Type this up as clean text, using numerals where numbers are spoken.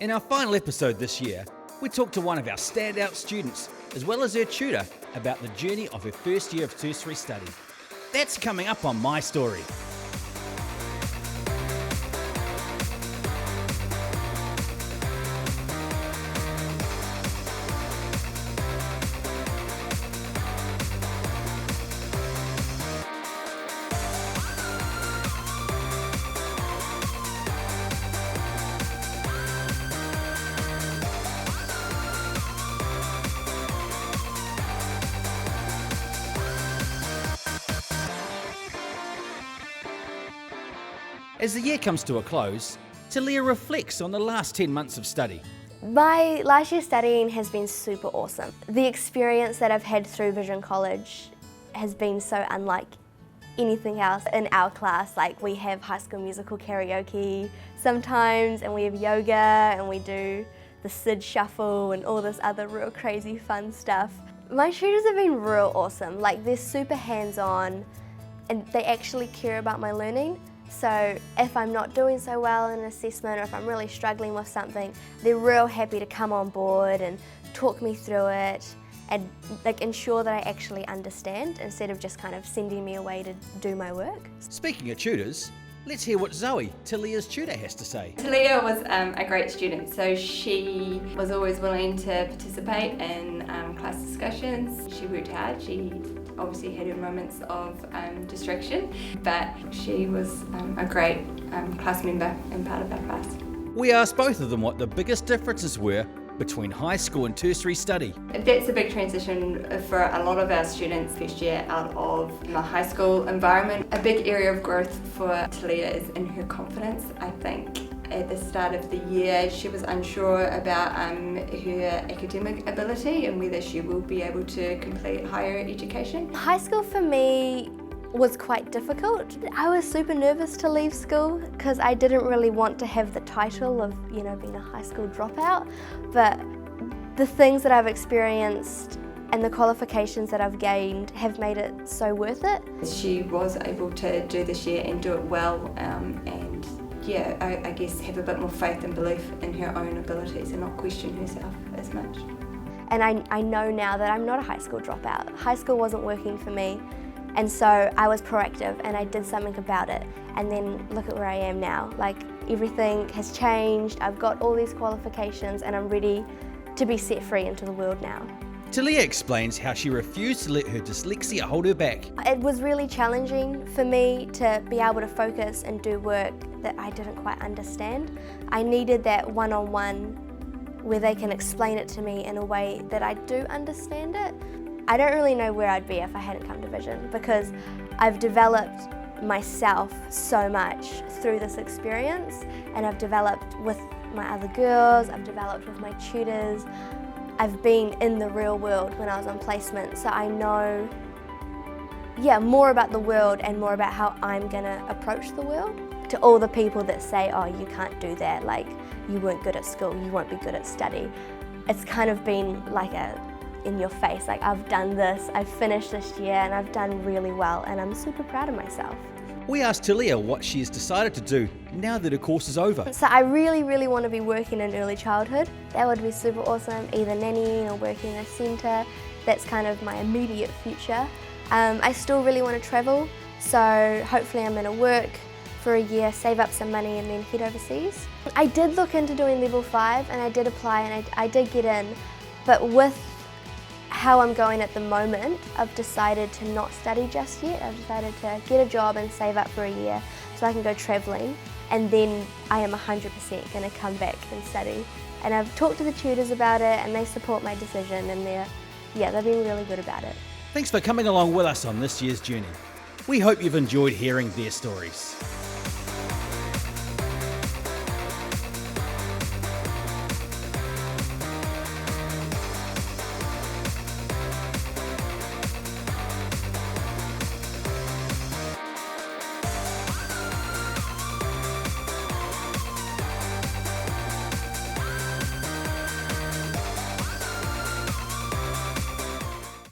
In our final episode this year, we talked to one of our standout students, as well as her tutor, about the journey of her first year of tertiary study. That's coming up on My Story. As the year comes to a close, Teleah reflects on the last 10 months of study. My last year studying has been super awesome. The experience that I've had through Vision College has been so unlike anything else. In our class, like, we have High School Musical karaoke sometimes, and we have yoga, and we do the Sid Shuffle and all this other real crazy fun stuff. My tutors have been real awesome. Like, they're super hands-on and they actually care about my learning. So if I'm not doing so well in an assessment, or if I'm really struggling with something, they're real happy to come on board and talk me through it and ensure that I actually understand instead of just kind of sending me away to do my work. Speaking of tutors, let's hear what Zoe, Teleah's tutor, has to say. Teleah was a great student, so she was always willing to participate in class discussions. She worked hard. She obviously had her moments of distraction, but she was a great class member and part of our class. We asked both of them what the biggest differences were between high school and tertiary study. That's a big transition for a lot of our students first year out of the high school environment. A big area of growth for Teleah is in her confidence. I think at the start of the year she was unsure about her academic ability and whether she will be able to complete higher education. High school for me was quite difficult. I was super nervous to leave school because I didn't really want to have the title of, being a high school dropout, but the things that I've experienced and the qualifications that I've gained have made it so worth it. She was able to do this year and do it well, and I guess have a bit more faith and belief in her own abilities and not question herself as much. And I know now that I'm not a high school dropout. High school wasn't working for me. And so I was proactive and I did something about it. And then look at where I am now. Like, everything has changed. I've got all these qualifications and I'm ready to be set free into the world now. Teleah explains how she refused to let her dyslexia hold her back. It was really challenging for me to be able to focus and do work that I didn't quite understand. I needed that one-on-one where they can explain it to me in a way that I do understand it. I don't really know where I'd be if I hadn't come to Vision, because I've developed myself so much through this experience, and I've developed with my other girls, I've developed with my tutors. I've been in the real world when I was on placement, so I know more about the world and more about how I'm gonna approach the world. To all the people that say, oh, you can't do that, like, you weren't good at school, you won't be good at study, it's kind of been like in your face, like, I've done this, I've finished this year and I've done really well and I'm super proud of myself. We asked Teleah what she has decided to do now that her course is over. So I really, really want to be working in early childhood. That would be super awesome, either nannying or working in a centre. That's kind of my immediate future. I still really want to travel, so hopefully I'm going to work for a year, save up some money and then head overseas. I did look into doing level 5 and I did apply and I did get in, but with how I'm going at the moment, I've decided to not study just yet. I've decided to get a job and save up for a year so I can go travelling, and then I am 100% going to come back and study. And I've talked to the tutors about it and they support my decision, and they've been really good about it. Thanks for coming along with us on this year's journey. We hope you've enjoyed hearing their stories.